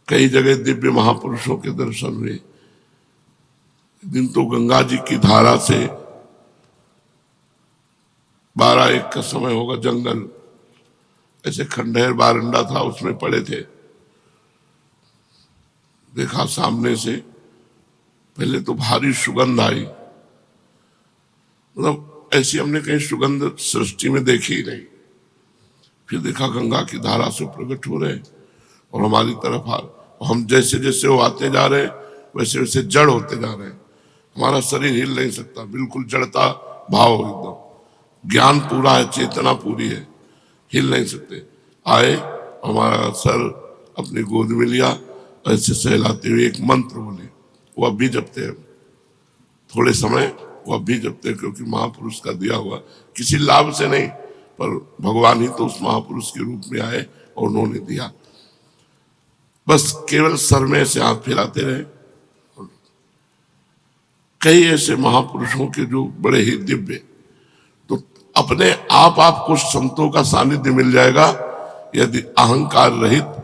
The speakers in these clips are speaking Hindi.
कई जगह दिव्य महापुरुषों के दर्शन हुए। दिन तो गंगा जी की धारा से 12-1 का समय होगा, जंगल ऐसे खंडहर बारंडा था, उसमें पड़े थे। देखा सामने से, पहले तो भारी सुगंध आई, मतलब ऐसी हमने कहीं सुगंध सृष्टि में देखी ही नहीं। फिर देखा गंगा की धारा से प्रकट हो रहे और हमारी तरफ आ, हम जैसे जैसे वो आते जा रहे वैसे वैसे जड़ होते जा रहे हैं। हमारा शरीर हिल नहीं सकता, बिल्कुल जड़ता भाव एकदम। ज्ञान पूरा है, चेतना पूरी है, हिल नहीं सकते। आए, हमारा सर अपनी गोद में लिया, ऐसे सहलाते हुए एक मंत्र बोले, वो अब भी जपते हैं। थोड़े समय वो अब भी जपते हैं, क्योंकि महापुरुष का दिया हुआ, किसी लाभ से नहीं, पर भगवान ही तो उस महापुरुष के रूप में आए और उन्होंने दिया। बस केवल सर में से हाथ फैलाते रहे। कई ऐसे महापुरुषों के जो बड़े ही दिव्य, तो अपने आप आपको संतों का सानिध्य मिल जाएगा यदि अहंकार रहित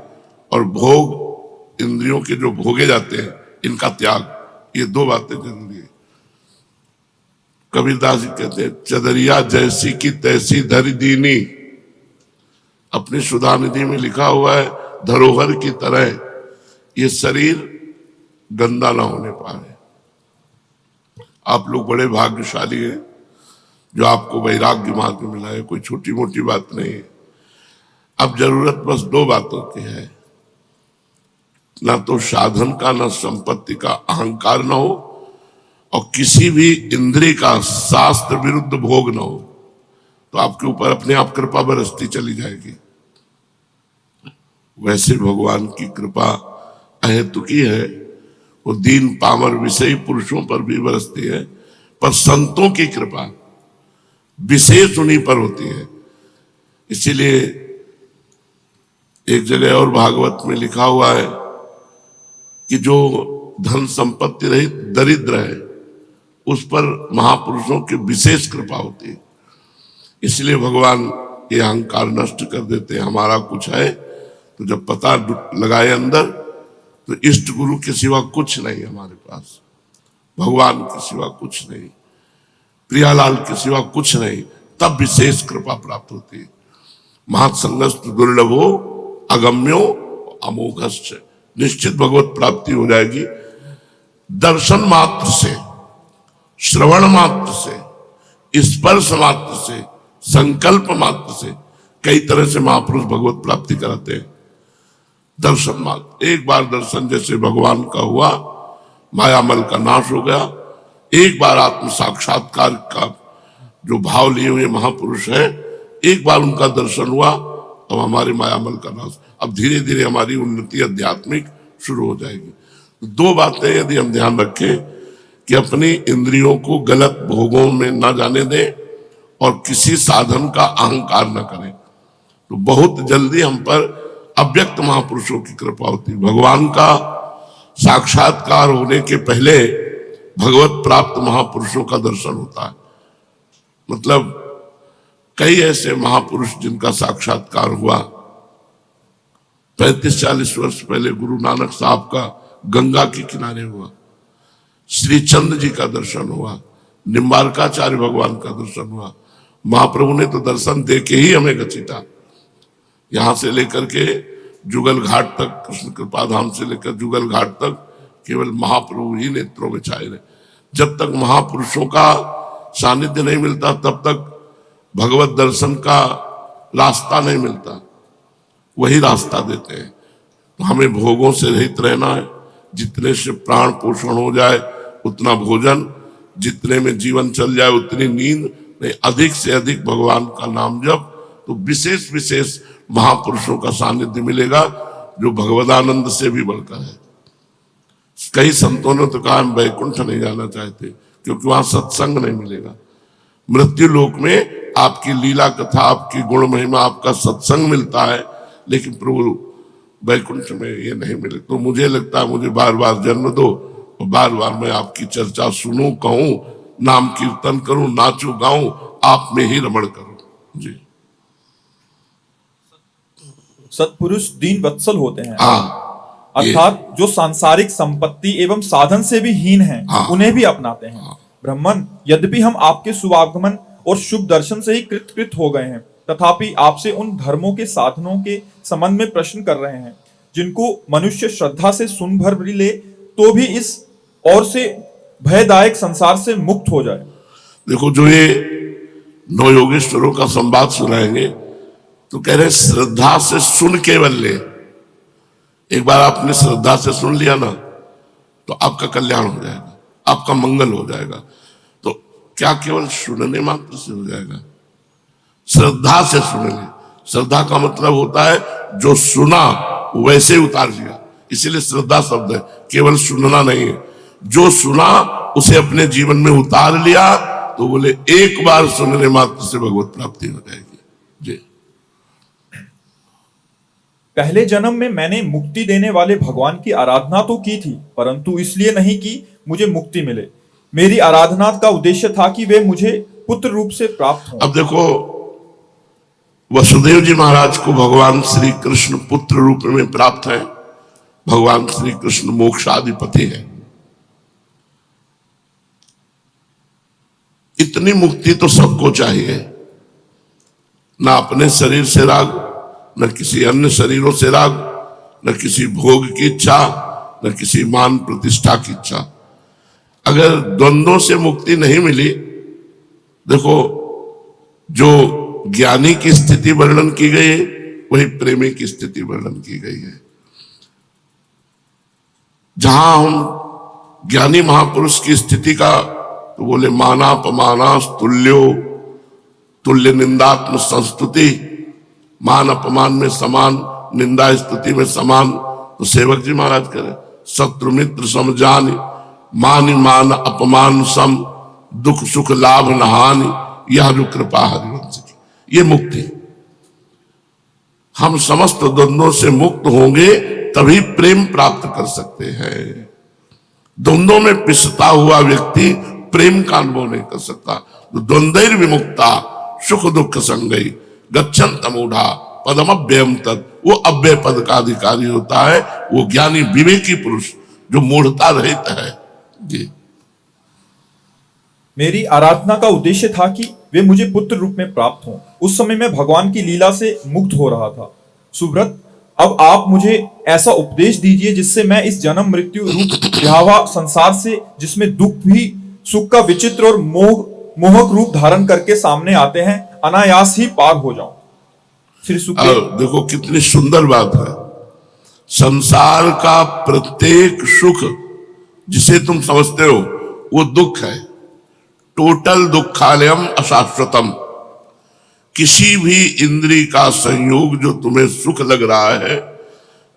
और भोग, इंद्रियों के जो भोगे जाते हैं इनका त्याग, ये 2 बातें जरूरी है। कबीरदास जी कहते हैं, चदरिया जैसी की तैसी धरि दीनी, अपनी सुधा निधि में लिखा हुआ है, धरोहर की तरह ये शरीर गंदा ना होने पाए। आप लोग बड़े भाग्यशाली हैं जो आपको वैराग्य मार्ग मिला है, कोई छोटी मोटी बात नहीं है। अब जरूरत बस 2 बातों की है, ना तो साधन का ना संपत्ति का अहंकार ना हो, और किसी भी इंद्रिय का शास्त्र विरुद्ध भोग ना हो, तो आपके ऊपर अपने आप कृपा बरसती चली जाएगी। वैसे भगवान की कृपा अहेतुकी है, वो दीन पामर विषयी पुरुषों पर भी बरसती है, पर संतों की कृपा विशेष उन्हीं पर होती है। इसीलिए एक जगह और भागवत में लिखा हुआ है कि जो धन संपत्ति रहित दरिद्र है उस पर महापुरुषों की विशेष कृपा होती है। इसलिए भगवान ये अहंकार नष्ट कर देते हैं। हमारा कुछ है तो जब पता लगाए अंदर, तो इष्ट गुरु के सिवा कुछ नहीं हमारे पास, भगवान के सिवा कुछ नहीं, प्रियालाल के सिवा कुछ नहीं, तब विशेष कृपा प्राप्त होती है। महत्संगस्त दुर्लभो अगम्यो अमोघश्च, निश्चित भगवत प्राप्ति हो जाएगी। दर्शन मात्र से, श्रवण मात्र से, स्पर्श मात्र से, संकल्प मात्र से कई तरह से महापुरुष भगवत प्राप्ति कराते हैं। दर्शन मात्र, एक बार दर्शन जैसे भगवान का हुआ, मायामल का नाश हो गया। एक बार आत्म साक्षात्कार का जो भाव लिए हुए महापुरुष हैं, एक बार उनका दर्शन हुआ, अब हमारे मायामल का नाश। अब धीरे धीरे हमारी उन्नति आध्यात्मिक शुरू हो जाएगी। 2 बातें यदि हम ध्यान रखें कि अपनी इंद्रियों को गलत भोगों में न जाने दें और किसी साधन का अहंकार न करें, तो बहुत जल्दी हम पर अव्यक्त महापुरुषों की कृपा होती है। भगवान का साक्षात्कार होने के पहले भगवत प्राप्त महापुरुषों का दर्शन होता है। मतलब कई ऐसे महापुरुष जिनका साक्षात्कार हुआ। 35-40 वर्ष पहले गुरु नानक साहब का गंगा के किनारे हुआ, श्री चंद्र जी का दर्शन हुआ, निम्बारकाचार्य भगवान का दर्शन हुआ। महाप्रभु ने तो दर्शन दे के ही हमें घसीटा, यहां से लेकर के जुगल घाट तक, कृष्ण कृपा धाम से लेकर जुगल घाट तक केवल महाप्रभु ही नेत्रों में छाए रहे। जब तक महापुरुषों का सानिध्य नहीं मिलता तब तक भगवत दर्शन का रास्ता नहीं मिलता, वही रास्ता देते हैं। तो हमें भोगों से रहित रहना है, जितने से प्राण पोषण हो जाए उतना भोजन, जितने में जीवन चल जाए उतनी नींद नहीं, अधिक से अधिक भगवान का नाम जप, तो विशेष विशेष महापुरुषों का सानिध्य मिलेगा जो भगवदानंद से भी बढ़कर है। कई संतों ने तो कहा हम वैकुंठ नहीं जाना चाहते क्योंकि वहां सत्संग नहीं मिलेगा। मृत्यु लोक में आपकी लीला कथा, आपकी गुण महिमा, आपका सत्संग मिलता है, लेकिन प्रभु वैकुंठ में ये नहीं मिले। तो मुझे लगता है मुझे बार बार जन्म दो और बार बार मैं आपकी चर्चा सुनूं, कहूं, नाम कीर्तन करूं, नाचूं गाऊं, आप में ही रमण करूं। जी, सत्पुरुष दीन वत्सल होते हैं। हाँ, अर्थात जो सांसारिक संपत्ति एवं साधन से भी हीन हैं, हाँ। उन्हें भी अपनाते हैं। ब्राह्मण, यद्यपि हम आपके शुभागमन और शुभ दर्शन से ही कृतकृत हो गए हैं, तथापि आपसे उन धर्मों के साधनों के संबंध में प्रश्न कर रहे हैं जिनको मनुष्य श्रद्धा से सुन भर भी ले तो भी इस और से भयदायक संसार से मुक्त हो जाए। देखो, जो ये 9 योगेश्वरों का संवाद सुनाएंगे तो कह रहे श्रद्धा से सुन केवल ले। एक बार आपने श्रद्धा से सुन लिया ना तो आपका कल्याण हो जाएगा, आपका मंगल हो जाएगा। तो क्या केवल सुनने मात्र से हो जाएगा? श्रद्धा से सुन ले। श्रद्धा का मतलब होता है जो सुना वैसे उतार लिया, इसीलिए श्रद्धा शब्द है, केवल सुनना नहीं है। जो सुना उसे अपने जीवन में उतार लिया तो बोले एक बार सुनने मात्र से भगवत प्राप्ति हो जाएगी। जी। पहले जन्म में मैंने मुक्ति देने वाले भगवान की आराधना तो की थी, परंतु इसलिए नहीं कि मुझे मुक्ति मिले। मेरी आराधना का उद्देश्य था कि वे मुझे पुत्र रूप से प्राप्त हों। अब देखो, वसुदेव जी महाराज को भगवान श्री कृष्ण पुत्र रूप में प्राप्त है। भगवान श्री कृष्ण मोक्षाधिपति है। इतनी मुक्ति तो सबको चाहिए, ना अपने शरीर से राग, न किसी अन्य शरीरों से राग, न किसी भोग की इच्छा, न किसी मान प्रतिष्ठा की इच्छा। अगर द्वंद्वों से मुक्ति नहीं मिली, देखो जो ज्ञानी की स्थिति वर्णन की गई है वही प्रेमी की स्थिति वर्णन की गई है। जहां हम ज्ञानी महापुरुष की स्थिति का तो बोले मानापमाना तुल्यो, तुल्य निंदात्म संस्तुति, मान अपमान में समान, निंदा स्तुति में समान। तो सेवक जी महाराज करें शत्रु मित्र समझानी, मान मान अपमान सम, दुख सुख लाभ नहानि, यह जो कृपा हरिवंश की। ये मुक्ति, हम समस्त द्वंद्वों से मुक्त होंगे तभी प्रेम प्राप्त कर सकते हैं। द्वंद्वों में पिसता हुआ व्यक्ति प्रेम का अनुभव नहीं कर सकता। द्वंद्वैर विमुक्ता सुख दुख संगई गच्छन्त मूढ़ा पदमव्ययम तत्, वो अव्यय पद का अधिकारी होता है, वो ज्ञानी विवेकी पुरुष जो मूढ़ता रहित है। जी। मेरी आराधना का उद्देश्य था कि वे मुझे पुत्र रूप में प्राप्त हों। उस समय मैं भगवान की लीला से मुक्त हो रहा था। सुब्रत, अब आप मुझे ऐसा उपदेश दीजिए जिससे मैं इस जन्म मृत्यु रूप भयावह संसार से, जिसमें दुख भी सुख का विचित्र और मोहक रूप धारण करके सामने आते हैं, अनायास ही पार हो जाऊं। श्री सुखदेव, देखो कितनी सुंदर बात है। संसार का प्रत्येक सुख जिसे तुम समझते हो वो दुख है। टोटल दुखालयम अशाश्वतम। किसी भी इंद्री का संयोग जो तुम्हें सुख लग रहा है,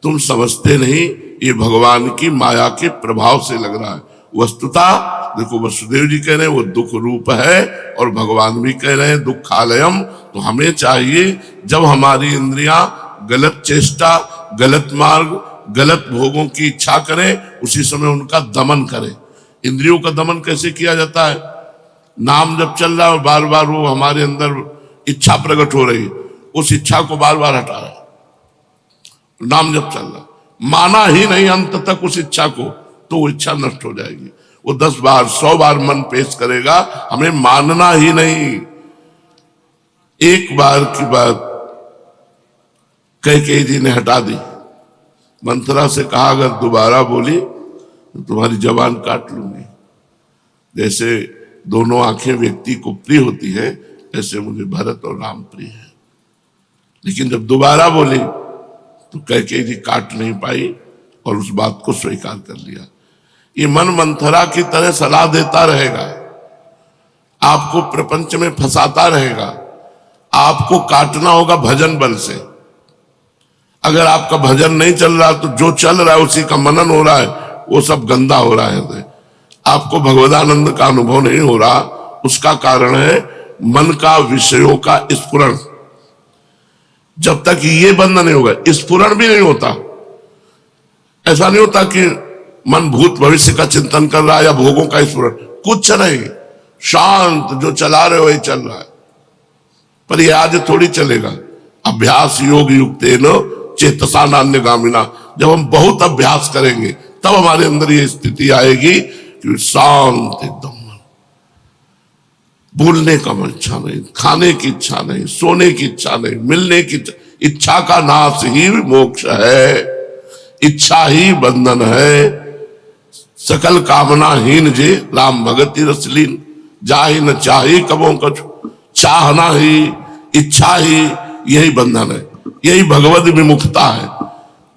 तुम समझते नहीं, ये भगवान की माया के प्रभाव से लग रहा है। वस्तुतः देखो, वसुदेव जी कह रहे हैं वो दुख रूप है और भगवान भी कह रहे हैं दुखालयम। तो हमें चाहिए जब हमारी इंद्रियां गलत चेष्टा, गलत मार्ग, गलत भोगों की इच्छा करें, उसी समय उनका दमन करें। इंद्रियों का दमन कैसे किया जाता है? नाम जब चल रहा है और बार बार वो हमारे अंदर इच्छा प्रकट हो रही, उस इच्छा को बार बार हटा रहा है। नाम जब चल रहा, माना ही नहीं अंत तक उस इच्छा को, तो वो इच्छा नष्ट हो जाएगी। वो 10 बार 100 बार मन पेश करेगा, हमें मानना ही नहीं। एक बार की बात कैकेयी जी ने हटा दी। मंथरा से कहा अगर दोबारा बोली तो तुम्हारी जबान काट लूंगी। जैसे दोनों आंखें व्यक्ति को प्रिय होती है, ऐसे मुझे भरत और राम प्रिय है। लेकिन जब दोबारा बोली तो कैकेयी जी काट नहीं पाई और उस बात को स्वीकार कर लिया। ये मन मंथरा की तरह सलाह देता रहेगा, आपको प्रपंच में फंसाता रहेगा। आपको काटना होगा भजन बल से। अगर आपका भजन नहीं चल रहा तो जो चल रहा है उसी का मनन हो रहा है, वो सब गंदा हो रहा है। आपको भगवदानंद का अनुभव नहीं हो रहा, उसका कारण है मन का विषयों का स्फुरण। जब तक ये बंद नहीं होगा, स्फुरण भी नहीं होता। ऐसा नहीं होता कि मन भूत भविष्य का चिंतन कर रहा है या भोगों का स्फुरण, कुछ नहीं, शांत जो चला रहे हो वही चल रहा है। पर ये आज थोड़ी चलेगा। अभ्यास योग युक्तेन चेतसा नान्यगामिना, जब हम बहुत अभ्यास करेंगे तब हमारे अंदर ये स्थिति आएगी कि शांत एकदम, बोलने का इच्छा नहीं, खाने की इच्छा नहीं, सोने की इच्छा नहीं, मिलने की इच्छा का नाश ही मोक्ष है, इच्छा ही बंधन है। सकल कामनाहीन जे राम भगति रसलीन, जाहि न चाही कबो कछु, चाहना ही इच्छा ही यही बंधन है, यही भगवत विमुखता है।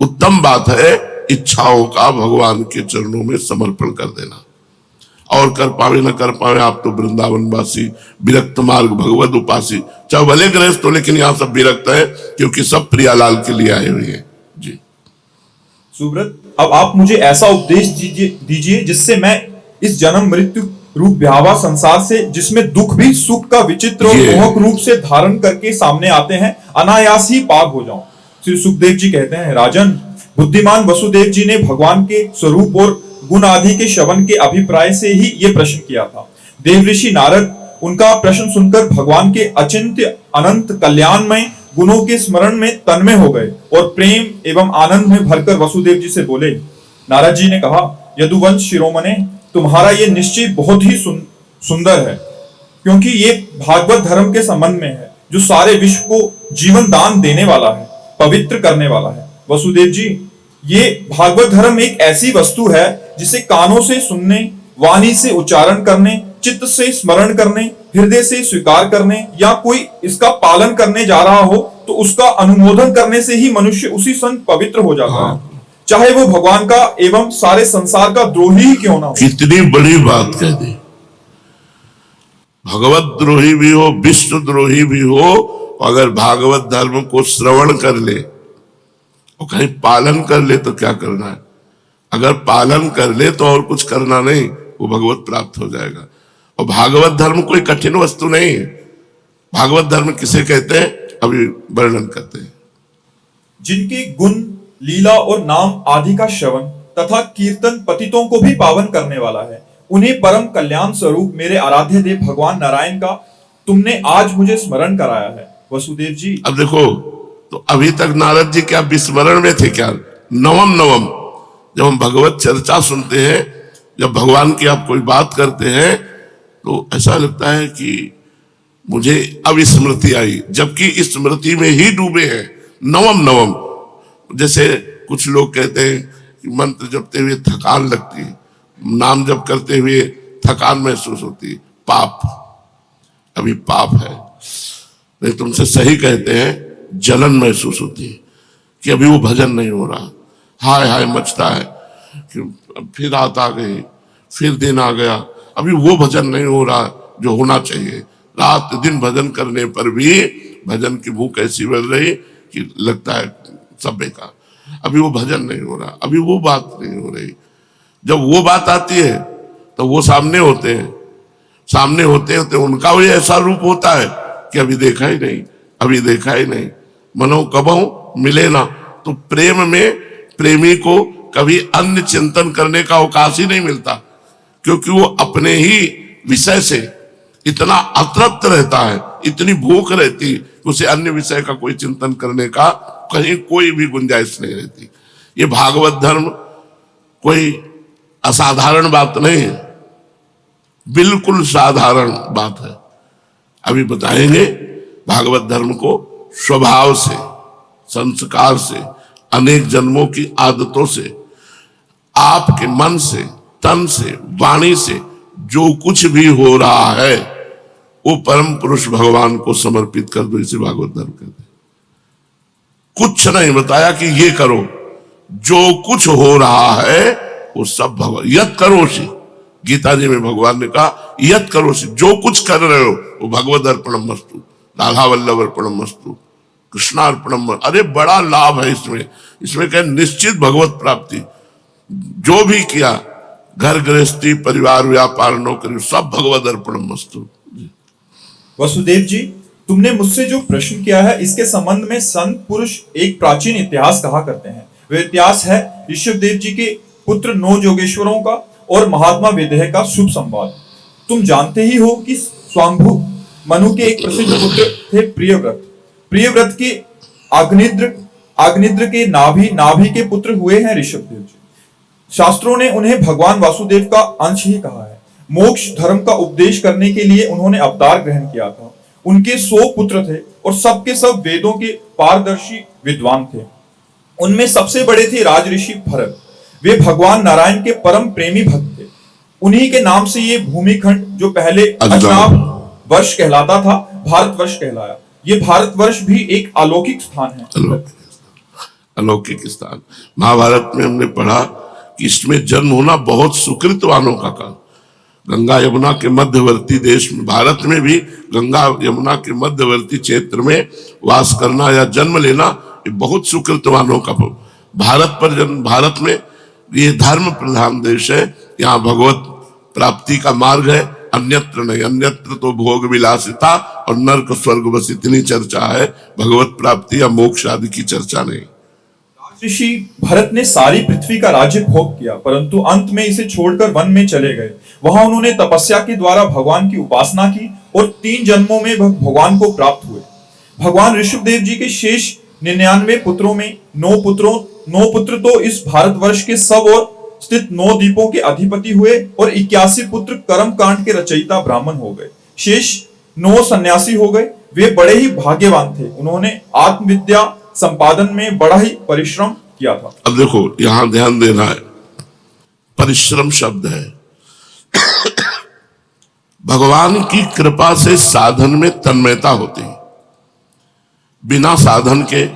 उत्तम बात है इच्छाओं का भगवान के चरणों में समर्पण कर देना। और कर पावे न कर पावे, आप तो वृंदावन वासी, विरक्त मार्ग भगवत उपासी, चाहे भले गृहस्थ हो लेकिन यहाँ सब विरक्त है क्योंकि सब प्रियालाल के लिए आए हुए हैं। जी सुब्रत, अब आप मुझे ऐसा उपदेश दीजिए जिससे मैं इस जन्म मृत्यु रूप भयावह संसार से, जिसमें दुख भी सुख का विचित्र और मोहक रूप से धारण करके सामने आते हैं, अनायास ही पार हो जाऊं। श्री सुखदेव जी कहते हैं, राजन, बुद्धिमान वसुदेव जी ने भगवान के स्वरूप और गुण आदि के श्रवण के अभिप्राय से ही ये प्रश्न किया था। देवऋषि नारद उनका प्रश्न सुनकर भगवान के अचिंत्य अनंत कल्याणमय गुणों के स्मरण में तन्मय हो गए और प्रेम एवं आनंद में भरकर वसुदेव जी से बोले। नारद जी ने कहा, यदुवंश शिरोमणे, तुम्हारा ये निश्चय बहुत ही सुंदर है, क्योंकि ये भागवत धर्म के संबंध में है, जो सारे विश्व को जीवन दान देने वाला है, पवित्र करने वाला है। वसुदेव जी, ये भागवत धर्म एक ऐसी वस्तु है जिसे कानों से सुनने, वाणी से उच्चारण करने, चित्त से स्मरण करने, हृदय से स्वीकार करने या कोई इसका पालन करने जा रहा हो तो उसका अनुमोदन करने से ही मनुष्य उसी क्षण पवित्र हो जाता है, चाहे वो भगवान का एवं सारे संसार का द्रोही ही क्यों ना हो। कितनी बड़ी बात कह दी। भगवत द्रोही भी हो, विश्व द्रोही भी हो, अगर भागवत धर्म को श्रवण कर ले और कहीं पालन कर ले तो क्या करना है? अगर पालन कर ले तो और कुछ करना नहीं, वो भगवत प्राप्त हो जाएगा। और भागवत धर्म कोई कठिन वस्तु नहीं है। भागवत धर्म किसे कहते हैं अभी वर्णन करते हैं। जिनके गुण, लीला और नाम आदि का श्रवण तथा कीर्तन पतितों को भी पावन करने वाला है, उन्हें परम कल्याण स्वरूप मेरे आराध्य देव भगवान नारायण का तुमने आज मुझे स्मरण कराया है। वसुदेव जी, अब देखो, तो अभी तक नारद जी क्या विस्मरण में थे क्या? नवम जब हम भगवत चर्चा सुनते हैं, जब भगवान की आप कोई बात करते हैं तो ऐसा लगता है कि मुझे अब स्मृति आई, जबकि इस स्मृति में ही डूबे हैं। नवम जैसे कुछ लोग कहते हैं कि मंत्र जपते हुए थकान लगती है, नाम जप करते हुए थकान महसूस होती है, पाप, अभी पाप है। नहीं, तुमसे सही कहते हैं, जलन महसूस होती है कि अभी वो भजन नहीं हो रहा, हाय हाय मचता है कि फिर रात आ गई, फिर दिन आ गया, अभी वो भजन नहीं हो रहा जो होना चाहिए। रात दिन भजन करने पर भी भजन की भूख ऐसी बढ़ रही कि लगता है सब बेकार, अभी वो भजन नहीं हो रहा, अभी वो बात नहीं हो रही। जब वो बात आती है तो वो सामने होते हैं, सामने होते होते उनका भी ऐसा रूप होता है कि अभी देखा ही नहीं, अभी देखा ही नहीं। मनो कबहू मिले ना, तो प्रेम में प्रेमी को कभी अन्य चिंतन करने का अवकाश ही नहीं मिलता, क्योंकि वो अपने ही विषय से इतना अतृप्त रहता है, इतनी भूख रहती, उसे अन्य विषय का कोई चिंतन करने का कहीं कोई भी गुंजाइश नहीं रहती। ये भागवत धर्म कोई असाधारण बात नहीं है, बिल्कुल साधारण बात है। अभी बताएंगे भागवत धर्म को स्वभाव से, संस्कार से, अनेक जन्मों की आदतों से, आपके मन से, तन से, वाणी से जो कुछ भी हो रहा है वो परम पुरुष भगवान को समर्पित कर दो, इसे भागवत धर्म कहते हैं। कुछ नहीं बताया कि ये करो, जो कुछ हो रहा है वो सब भगवान, यत करोषि, गीता जी में भगवान ने कहा यत करोषि, जो कुछ कर रहे हो वो भगवद अर्पणम मस्तु, राधा वल्लभ अर्पणम मस्तु, कृष्णार्पणम। अरे बड़ा लाभ है इसमें क्या निश्चित भगवत प्राप्ति। जो भी किया, घर गृहस्थी, परिवार, व्यापार, नौकरी, सब भगवद अर्पणम मस्तु। वसुदेव जी, तुमने मुझसे जो प्रश्न किया है इसके संबंध में संत पुरुष एक प्राचीन इतिहास कहा करते हैं। वह इतिहास है ऋषभदेव जी के पुत्र 9 जोगेश्वरों का और महात्मा वेदेह का शुभ संवाद। तुम जानते ही हो कि स्वांभु मनु के एक प्रसिद्ध पुत्र थे प्रियव्रत। प्रियव्रत के अग्निद्र अग्निद्र के नाभि के पुत्र हुए हैं ऋषभदेव जी। शास्त्रों ने उन्हें भगवान वासुदेव का अंश ही कहा है। मोक्ष धर्म का उपदेश करने के लिए उन्होंने अवतार ग्रहण किया था। उनके 100 पुत्र थे और सबके सब वेदों के पारदर्शी विद्वान थे। उनमें सबसे बड़े थे राजऋषि भरत। वे भगवान नारायण के परम प्रेमी भक्त थे। उन्हीं के नाम से ये भूमिखंड जो पहले अजनाब वर्ष कहलाता था, भारतवर्ष कहलाया। ये भारतवर्ष भी एक अलौकिक स्थान है। अलौकिक स्थान। महाभारत में हमने पढ़ा कि इसमें जन्म होना बहुत सुकृतवानों का काम। गंगा यमुना के मध्यवर्ती देश में, भारत में भी गंगा यमुना के मध्यवर्ती क्षेत्र में वास करना या जन्म लेना ये बहुत सुकृतवानों का। भारत पर जन्म, भारत में ये धर्म प्रधान देश है। यहाँ भगवत प्राप्ति का मार्ग है, अन्यत्र नहीं। अन्यत्र तो भोग विलासिता और नरक स्वर्ग बस इतनी चर्चा है, भगवत प्राप्ति या मोक्ष आदि की चर्चा नहीं। ऋषि भरत ने सारी पृथ्वी का राज्य भोग किया, परंतु अंत में इसे छोड़कर वन में चले गए। वहां उन्होंने तपस्या के द्वारा भगवान की उपासना की और 3 जन्मों में भगवान को प्राप्त हुए। भगवान ऋषभदेव जी के शेष 99 पुत्रों में 9 पुत्र तो इस भारतवर्ष के सब और स्थित 9 द्वीपों के अधिपति हुए और 81 पुत्र कर्म कांड के रचयिता ब्राह्मण हो गए। शेष 9 सन्यासी हो गए। वे बड़े ही भाग्यवान थे। उन्होंने आत्मविद्या संपादन में बड़ा ही परिश्रम किया था। अब देखो यहां ध्यान देना है, परिश्रम शब्द है। भगवान की कृपा से साधन में तन्मयता होती है। बिना साधन के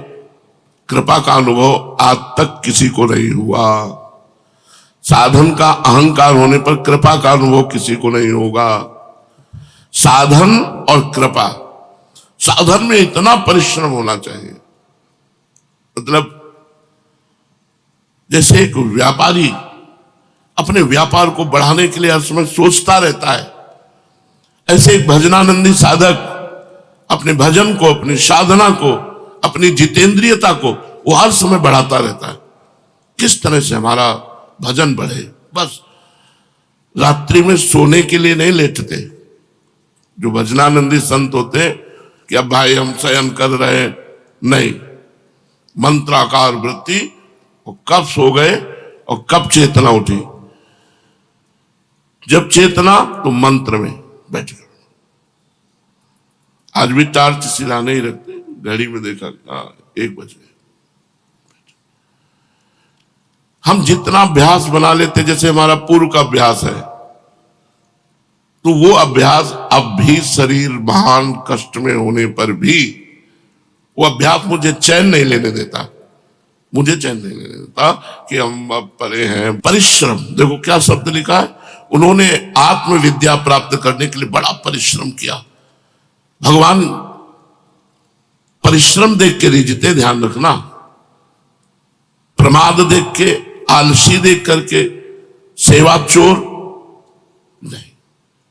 कृपा का अनुभव आज तक किसी को नहीं हुआ। साधन का अहंकार होने पर कृपा का अनुभव किसी को नहीं होगा। साधन और कृपा, साधन में इतना परिश्रम होना चाहिए। मतलब जैसे एक व्यापारी अपने व्यापार को बढ़ाने के लिए हर समय सोचता रहता है, ऐसे एक भजनानंदी साधक अपने भजन को, अपनी साधना को, अपनी जितेंद्रियता को वो हर समय बढ़ाता रहता है। किस तरह से हमारा भजन बढ़े। बस रात्रि में सोने के लिए नहीं लेटते। जो भजनानंदी संत होते कि अब भाई हम शयन कर रहे हैं, नहीं, मंत्राकार वृत्ति, और कब सो गए और कब चेतना उठी। जब चेतना तो मंत्र में बैठ गए। आज भी टार्च सिराने ही रखते, घड़ी में देखा 1 बज गए। हम जितना अभ्यास बना लेते, जैसे हमारा पूर्व का अभ्यास है, तो वो अभ्यास अब भी शरीर महान कष्ट में होने पर भी वो अभ्यास मुझे चैन नहीं लेने देता। मुझे चैन नहीं लेने देता कि हम अब परे हैं। परिश्रम, देखो क्या शब्द लिखा है, उन्होंने आत्मविद्या प्राप्त करने के लिए बड़ा परिश्रम किया। भगवान परिश्रम देख के रिझते, ध्यान रखना। प्रमाद देख के, आलसी देख करके, सेवा चोर नहीं।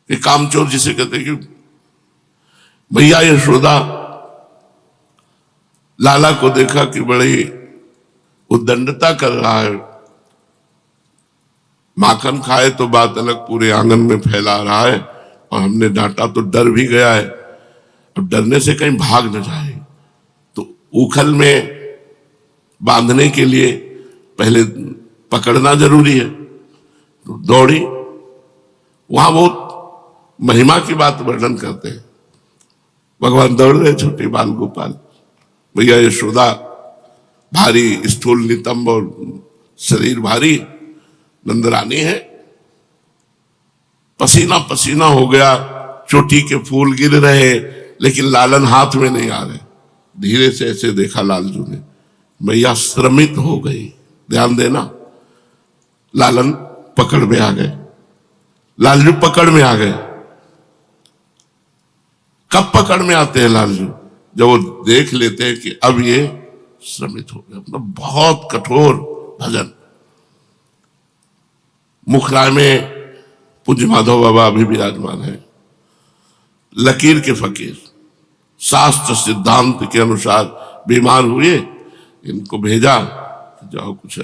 ये काम चोर जिसे कहते हैं कि भैया यशोदा लाला को देखा कि बड़ी उद्दंडता कर रहा है, माखन खाए तो बात अलग, पूरे आंगन में फैला रहा है, और हमने डांटा तो डर भी गया है। अब डरने से कहीं भाग न जाए, तो उखल में बांधने के लिए पहले पकड़ना जरूरी है। तो दौड़ी, वहां बहुत महिमा की बात वर्णन करते हैं। भगवान दौड़ रहे, छोटे बाल गोपाल, भैया यशोदा भारी स्थूल नितंब और शरीर भारी, नंदरानी है, पसीना पसीना हो गया, चोटी के फूल गिर रहे, लेकिन लालन हाथ में नहीं आ रहे। धीरे से ऐसे देखा लालजू ने, मैया श्रमित हो गई। ध्यान देना, लालन पकड़ में आ गए, लालजू पकड़ में आ गए। कब पकड़ में आते हैं लालजू? जब वो देख लेते हैं कि अब ये श्रमित हो गए। मतलब बहुत कठोर भजन। मुखराय में पूज्य माधव बाबा अभी विराजमान है। लकीर के फकीर, शास्त्र सिद्धांत के अनुसार बीमार हुए, इनको भेजा, जाओ कुछ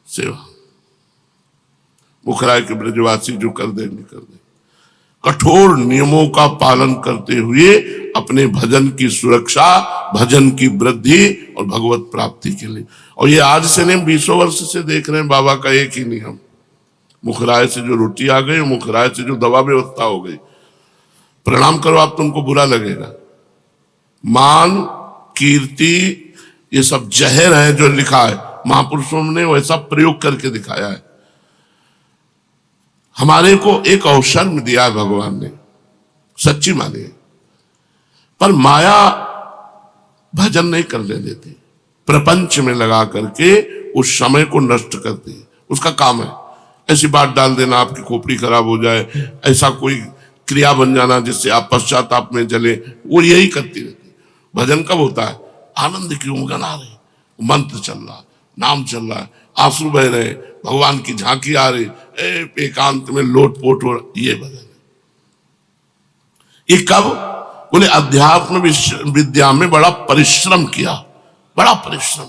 सेवा। मुखराय के ब्रजवासी जो कर देंगे कर दे। कठोर नियमों का पालन करते हुए अपने भजन की सुरक्षा, भजन की वृद्धि और भगवत प्राप्ति के लिए। और ये आज से नहीं, 20 वर्ष से देख रहे हैं बाबा का एक ही नियम, मुखराय से जो रोटी आ गई, मुखराय से जो दवा व्यवस्था हो गई, प्रणाम करो आप, तुमको बुरा लगेगा। मान, कीर्ति, ये सब जहर है जो लिखा है, महापुरुषों ने वैसा प्रयोग करके दिखाया है। हमारे को एक अवसर में दिया है भगवान ने, सच्ची मानिए, पर माया भजन नहीं करने देती, प्रपंच में लगा करके उस समय को नष्ट करती है। उसका काम है ऐसी बात डाल देना आपकी खोपड़ी खराब हो जाए, ऐसा कोई क्रिया बन जाना जिससे आप पश्चाताप में जले, वो यही करती रहती है। भजन कब होता है? आनंद की उमंग आ रही, मंत्र चल रहा, नाम चल रहा है, आंसू बह रहे, भगवान की झांकी आ रही, एकांत में लोटपोट हो रहा, ये भजन है। ये कब? बोले अध्यात्म विद्या में बड़ा परिश्रम किया, बड़ा परिश्रम।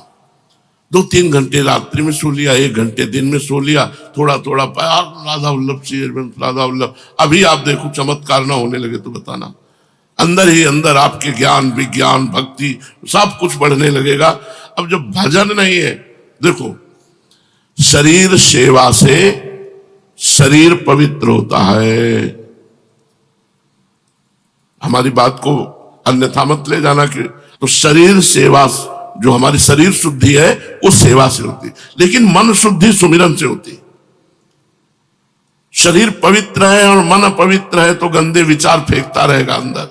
2-3 घंटे रात्रि में सो लिया, 1 घंटे दिन में सो लिया, थोड़ा थोड़ा प्यार, राधा वल्लभ श्री राधा वल्लभ। अभी आप देखो चमत्कार ना होने लगे तो बताना, अंदर ही अंदर आपके ज्ञान, विज्ञान, भक्ति सब कुछ बढ़ने लगेगा। अब जब भजन नहीं है, देखो शरीर सेवा से शरीर पवित्र होता है। हमारी बात को अन्यथा मत ले जाना कि तो शरीर सेवा, जो हमारी शरीर शुद्धि है वो सेवा से होती है, लेकिन मन शुद्धि सुमिरन से होती है। शरीर पवित्र है और मन अपवित्र है तो गंदे विचार फेंकता रहेगा अंदर।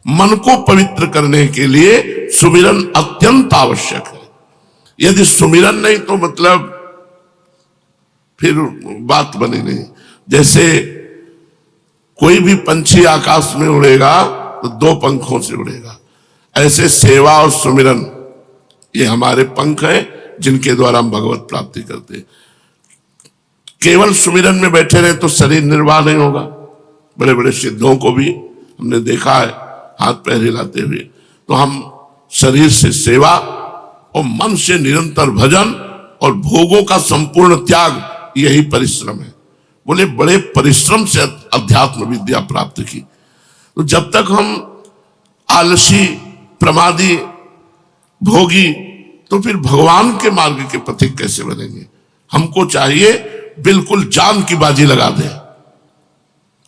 मन को पवित्र करने के लिए सुमिरन अत्यंत आवश्यक है। यदि सुमिरन नहीं तो मतलब फिर बात बनी नहीं। जैसे कोई भी पंछी आकाश में उड़ेगा तो 2 पंखों से उड़ेगा, ऐसे सेवा और सुमिरन ये हमारे पंख हैं जिनके द्वारा हम भगवत प्राप्ति करते हैं। केवल सुमिरन में बैठे रहे तो शरीर निर्वाह नहीं होगा। बड़े बड़े सिद्धों को भी हमने देखा है हाथ पैर हिलाते हुए। तो हम शरीर से सेवा और मन से निरंतर भजन और भोगों का संपूर्ण त्याग, यही परिश्रम है। बोले बड़े परिश्रम से अध्यात्म विद्या प्राप्त की। तो जब तक हम आलसी, प्रमादी, भोगी, तो फिर भगवान के मार्ग के पथिक कैसे बनेंगे? हमको चाहिए बिल्कुल जान की बाजी लगा दे,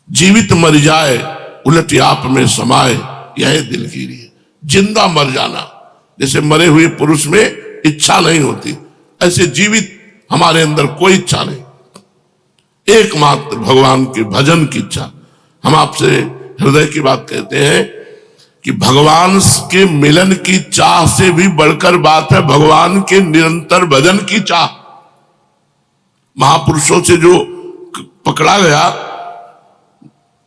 जीवित मर जाए उलट आप में समाए, यह दिलगीरी है। जिंदा मर जाना, जैसे मरे हुए पुरुष में इच्छा नहीं होती, ऐसे जीवित हमारे अंदर कोई इच्छा नहीं, एकमात्र भगवान के भजन की इच्छा। हम आपसे हृदय की बात कहते हैं कि भगवान के मिलन की चाह से भी बढ़कर बात है भगवान के निरंतर भजन की चाह। महापुरुषों से जो पकड़ा गया,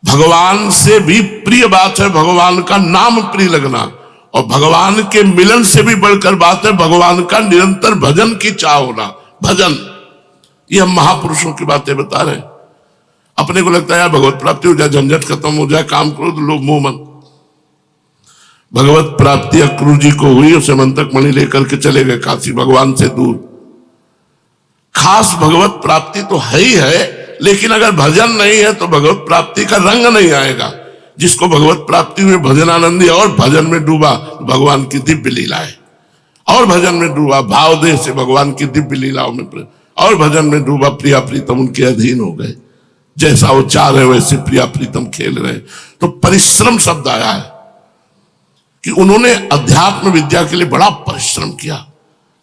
भगवान से भी प्रिय बात है भगवान का नाम प्रिय लगना, और भगवान के मिलन से भी बढ़कर बात है भगवान का निरंतर भजन की चाह होना। भजन, ये हम महापुरुषों की बातें बता रहे हैं। अपने को लगता है यार भगवत प्राप्ति हो जाए, झंझट खत्म हो जाए, काम करो तो लोग मुंह मन। भगवत प्राप्ति अक्रूर जी को हुई, उसे मंतक मणि लेकर के चले गए काशी, भगवान से दूर। खास भगवत प्राप्ति तो है ही है, लेकिन अगर भजन नहीं है तो भगवत प्राप्ति का रंग नहीं आएगा। जिसको भगवत प्राप्ति में भजनानंदी और भजन में डूबा, भगवान की दिव्य लीला है, और भजन में डूबा, भाव देह से भगवान की दिव्य लीलाओं में, और भजन में डूबा, प्रिया प्रीतम उनके अधीन हो गए। जैसा वो चाह रहे वैसे प्रिया प्रीतम खेल रहे। तो परिश्रम शब्द आया है कि उन्होंने अध्यात्म विद्या के लिए बड़ा परिश्रम किया।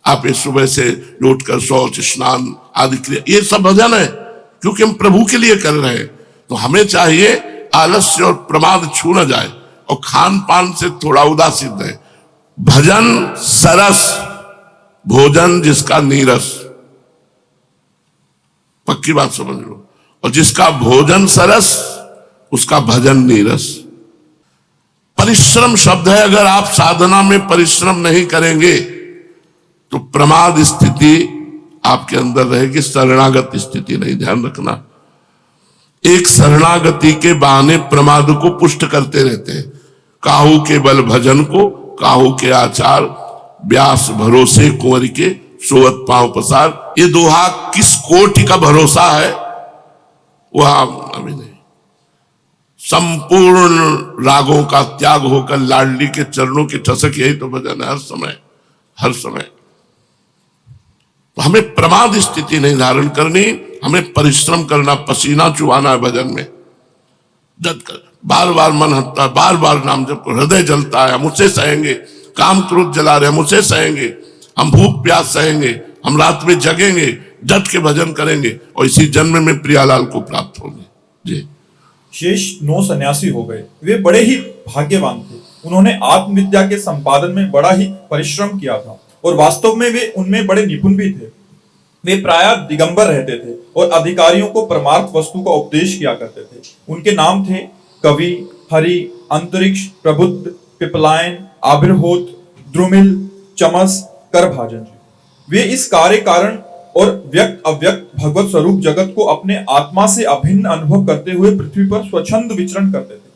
आप इस सुबह से उठकर शौच, स्नान आदि क्रिया, ये सब भजन है, क्योंकि हम प्रभु के लिए कर रहे हैं। तो हमें चाहिए आलस्य और प्रमाद छू न जाए, और खान पान से थोड़ा उदासीन रहे। भजन सरस, भोजन जिसका नीरस, पक्की बात समझ लो। और जिसका भोजन सरस उसका भजन नीरस। परिश्रम शब्द है, अगर आप साधना में परिश्रम नहीं करेंगे तो प्रमाद स्थिति आपके अंदर रहेगी, शरणागत स्थिति नहीं। ध्यान रखना, एक शरणागति के बहाने प्रमाद को पुष्ट करते रहते हैं। काहू के बल भजन को, काहू के आचार, व्यास भरोसे कुंवर के, सोवत पांव पसार। ये दोहा किस कोटि का भरोसा है वह अभी नहीं। संपूर्ण रागों का त्याग होकर लाडली के चरणों की ठसक, यही तो भजन है हर समय हर समय। तो हमें प्रमाद स्थिति नहीं धारण करनी, हमें परिश्रम करना, पसीना चुहाना है भजन में, जद कर बार बार मन हटता है, बार बार नाम जप को हृदय जलता है, हम उसे सहेंगे। काम क्रोध जला रहे हम उसे सहेंगे, हम भूख प्यास सहेंगे, हम रात में जगेंगे, डट के भजन करेंगे और इसी जन्म में प्रियालाल को प्राप्त होंगे। जी। शेष 9 सन्यासी हो गए। वे बड़े ही भाग्यवान थे। उन्होंने आत्मविद्या के संपादन में बड़ा ही परिश्रम किया था और वास्तव में वे उनमें बड़े निपुण भी थे। वे प्रायः दिगंबर रहते थे और अधिकारियों को परमार्थ वस्तु का उपदेश किया करते थे। उनके नाम थे कवि, हरि, अंतरिक्ष, प्रबुद्ध, पिपलायन, आबिर्होत, द्रुमिल, चमस, करभाजन जी। वे इस कार्य कारण और व्यक्त अव्यक्त भगवत स्वरूप जगत को अपने आत्मा से अभिन्न अनुभव करते हुए पृथ्वी पर स्वच्छंद विचरण करते थे।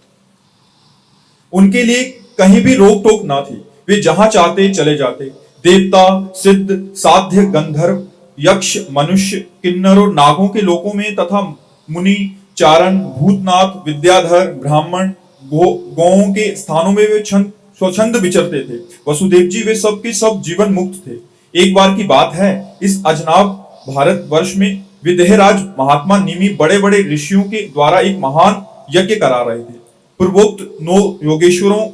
उनके लिए कहीं भी रोक टोक ना थी। वे जहां चाहते चले जाते। देवता, सिद्ध, साध्य, गंधर्व, यक्ष, मनुष्य, किन्नरों, नागों के लोकों में तथा मुनि, चारण, भूतनाथ, विद्याधर, ब्राह्मण, गौओं के स्थानों में वे स्वच्छंद विचरते थे। वसुदेव जी वे सब के सब जीवन मुक्त थे। एक बार की बात है, इस अजनाब भारत वर्ष में विदेहराज महात्मा निमि बड़े बड़े ऋषियों के द्वारा एक महान यज्ञ करा रहे थे। पूर्वोक्त 9 योगेश्वरों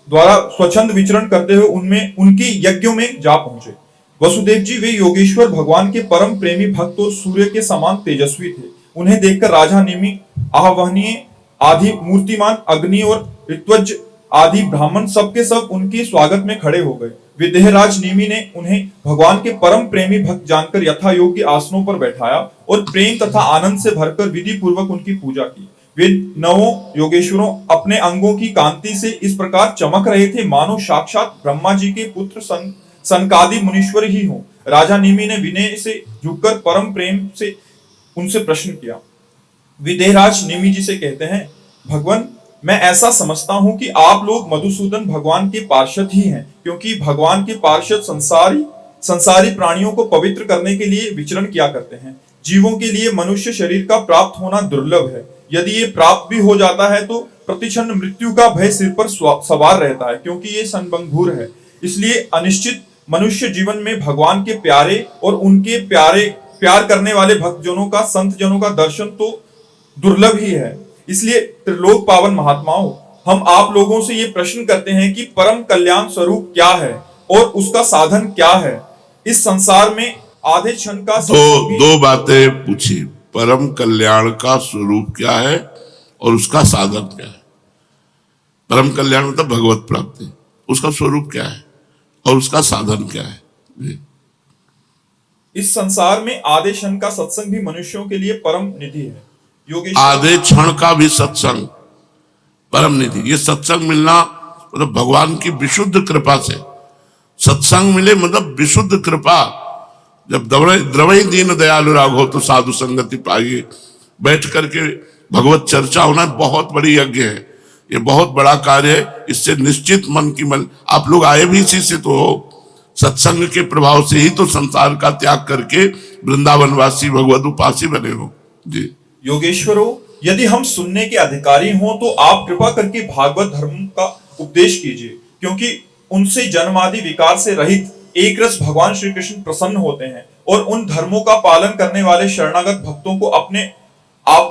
द्वारा स्वच्छंद विचरण करते हुए उनमें उनके यज्ञों में जा पहुंचे। वसुदेव जी वे योगेश्वर भगवान के परम प्रेमी भक्त और सूर्य के समान तेजस्वी थे। उन्हें देखकर राजा निमि, आहवनीय आदि मूर्तिमान अग्नि और ऋत्वज आदि ब्राह्मण सबके सब उनके स्वागत में खड़े हो गए। विदेहराज निमि ने उन्हें भगवान के परम प्रेमी भक्त जानकर यथा योग्य आसनों पर बैठाया और प्रेम तथा आनंद से भरकर विधि पूर्वक उनकी पूजा की। वे 9 योगेश्वरों अपने अंगों की कांति से इस प्रकार चमक रहे थे मानो साक्षात ब्रह्मा जी के पुत्र सनकादि मुनीश्वर ही हो। राजा निमि ने विनय से झुककर परम प्रेम से उनसे प्रश्न किया। विदेहराज निमि जी से कहते हैं, भगवान मैं ऐसा समझता हूं कि आप लोग मधुसूदन भगवान के पार्षद ही हैं, क्योंकि भगवान के पार्षद संसारी प्राणियों को पवित्र करने के लिए विचरण किया करते हैं। जीवों के लिए मनुष्य शरीर का प्राप्त होना दुर्लभ है। यदि ये प्राप्त भी हो जाता है तो प्रतिक्षण मृत्यु का भय सिर पर सवार रहता है, क्योंकि ये संभंगुर है। इसलिए अनिश्चित मनुष्य जीवन में भगवान के प्यारे और उनके प्यार करने वाले भक्तजनों का, संत जनों का दर्शन तो दुर्लभ ही है। इसलिए त्रिलोक पावन महात्माओं, हम आप लोगों से ये प्रश्न करते हैं कि परम कल्याण स्वरूप क्या है और उसका साधन क्या है। इस संसार में आधे क्षण का दो बातें पूछी, परम कल्याण का स्वरूप क्या है और उसका साधन क्या है। परम कल्याण मतलब भगवत प्राप्ति, उसका स्वरूप क्या है और उसका साधन क्या है। जी। इस संसार में आधे क्षण का सत्संग भी मनुष्यों के लिए परम निधि है। आधे क्षण का भी सत्संग परम निधि। ये सत्संग मिलना मतलब भगवान की विशुद्ध कृपा से सत्संग मिले, मतलब विशुद्ध कृपा। जब द्रवई दीन दयालु राघव तो साधु संगति पाइए, बैठ करके भगवत चर्चा होना बहुत बड़ी यज्ञ है, ये बहुत बड़ा कार्य है। इससे निश्चित मन की मन, आप लोग आए भी इसी से तो हो, सत्संग के प्रभाव से ही तो संसार का त्याग करके वृंदावनवासी भगवत उपासी बने हो। जी। योगेश्वरों, यदि हम सुनने के अधिकारी हों तो आप कृपा करके भागवत धर्म का उपदेश कीजिए, क्योंकि उनसे जन्मादि विकार से रहित एक रस भगवान श्री कृष्ण प्रसन्न होते हैं और उन धर्मों का पालन करने वाले शरणागत भक्तों को अपने आप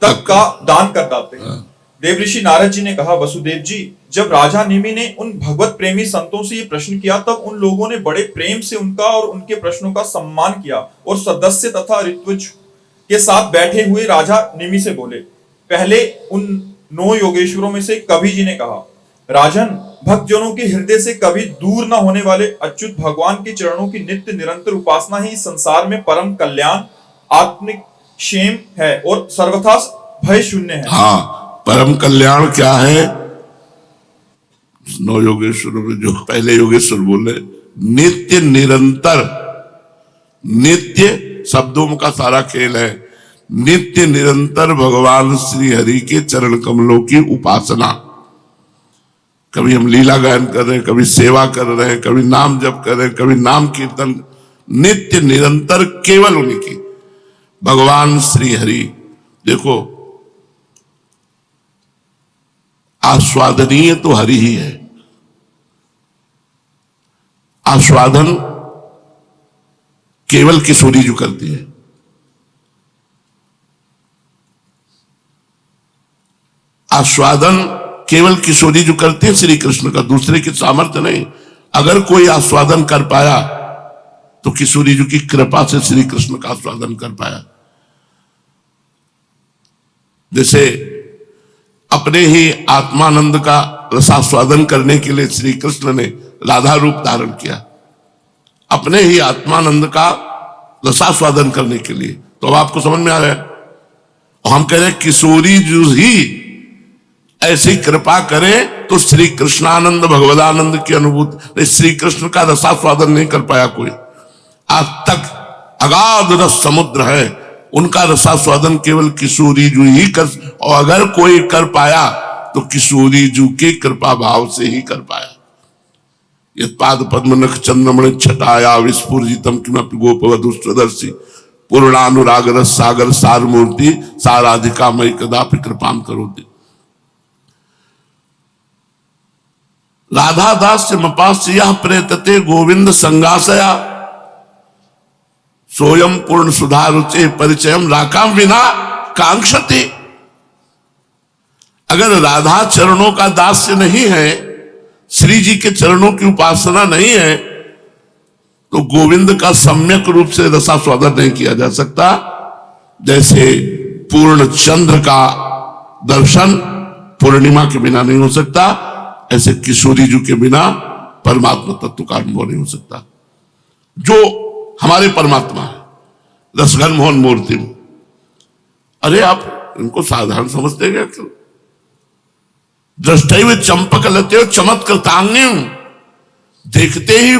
तक का दान कर डालते हैं। देवऋषि नारद जी ने कहा, वसुदेव जी, जब राजा निमि ने उन भगवत प्रेमी संतों से ये प्रश्न किया तब उन लोगों ने बड़े प्रेम से उनका और उनके प्रश्नों का सम्मान किया और सदस्य तथा ऋत्विज के साथ बैठे हुए राजा निमि से बोले। पहले उन 9 योगेश्वरों में से कवि जी ने कहा, राजन, भक्तजनों के हृदय से कभी दूर न होने वाले अच्युत भगवान के चरणों की नित्य निरंतर उपासना ही संसार में परम कल्याण, आत्मिक क्षेम है और सर्वथा भय शून्य है। हाँ, परम कल्याण क्या है? 9 योगेश्वरों में जो पहले योगेश्वर बोले, नित्य निरंतर, नित्य शब्दों का सारा खेल है, नित्य निरंतर भगवान श्री हरि के चरण कमलों की उपासना। कभी हम लीला गायन कर रहे हैं, कभी सेवा कर रहे हैं, कभी नाम जप कर रहे हैं, कभी नाम कीर्तन, नित्य निरंतर केवल उन्हीं की, भगवान श्री हरि। देखो आस्वादनीय तो हरि ही है। आस्वादन केवल किशोरी जो करती है। आस्वादन केवल किशोरी जो करती है श्री कृष्ण का, दूसरे की सामर्थ्य नहीं। अगर कोई आस्वादन कर पाया तो किशोरी जी की कृपा से श्री कृष्ण का आस्वादन कर पाया। जैसे अपने ही आत्मानंद का रसास्वादन करने के लिए श्री कृष्ण ने राधा रूप धारण किया, अपने ही आत्मानंद का रसास्वादन करने के लिए। तो अब आपको समझ में आ रहा है। और हम कह रहे हैं किशोरी जी ही ऐसी कृपा करें तो श्री कृष्णानंद भगवदानंद की अनुभूति, श्री कृष्ण का रसास्वादन नहीं कर पाया कोई आज तक। अगाध रस समुद्र है, उनका रसास्वादन केवल किशोरी जी ही कर, और अगर कोई कर पाया तो किशोरी जी के कृपा भाव से ही कर पाया। यत्पाद पद्म नख चंद्रमणि छटाया विस्फुरितम किमपि गोपवधू स्वदर्शी पूर्णानुराग रस सागर सार मूर्ति साराधिका मई कदापि कृपाम करोति। राधा दास मपास्य यह प्रेतते गोविंद संगासया सोयम पूर्ण सुधा रुचे परिचयम राकाम विना कांक्षते। अगर राधा चरणों का दास्य नहीं है, श्री जी के चरणों की उपासना नहीं है, तो गोविंद का सम्यक रूप से रसास्वादन नहीं किया जा सकता। जैसे पूर्ण चंद्र का दर्शन पूर्णिमा के बिना नहीं हो सकता, ऐसे किशोरी जी के बिना परमात्मा तत्व का अनुभव नहीं हो सकता। जो हमारे परमात्मा है रसघन मोहन मूर्ति। अरे आप इनको साधारण समझते क्या? क्यों दृष्टैव चंपक लते चमत्कृतांगिं, देखते ही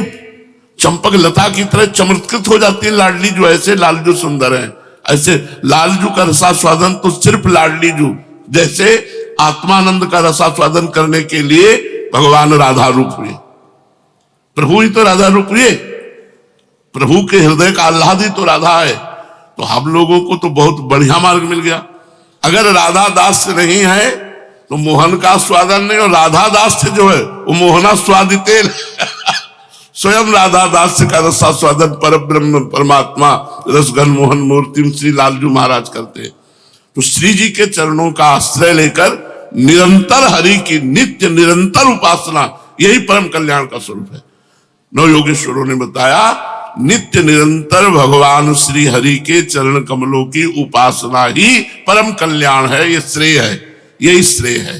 चंपक लता की तरह चमत्कृत हो जाती है लाडली जू। ऐसे लालजू सुंदर है, ऐसे लालजू का रसास्वादन तो सिर्फ लाडली जू जैसे आत्मानंद का रसास्वादन करने के लिए भगवान राधा रूप हुए। प्रभु ही तो राधा रूप हुए, प्रभु के हृदय का आह्लादी तो राधा है। तो हम लोगों को तो बहुत बढ़िया मार्ग मिल गया। अगर राधा दास से नहीं है तो मोहन का स्वादन नहीं, और राधा दास से जो है वो मोहना स्वादिते स्वयं राधा दास का रसास्वादन पर ब्रह्म परमात्मा रसघन मोहन मूर्ति श्री लालजू महाराज करते हैं। तो श्री जी के चरणों का आश्रय लेकर निरंतर हरि की नित्य निरंतर उपासना, यही परम कल्याण का स्वरूप है। नव योगेश्वरों ने बताया नित्य निरंतर भगवान श्री हरि के चरण कमलों की उपासना ही परम कल्याण है। ये श्रेय है, यही श्रेय है।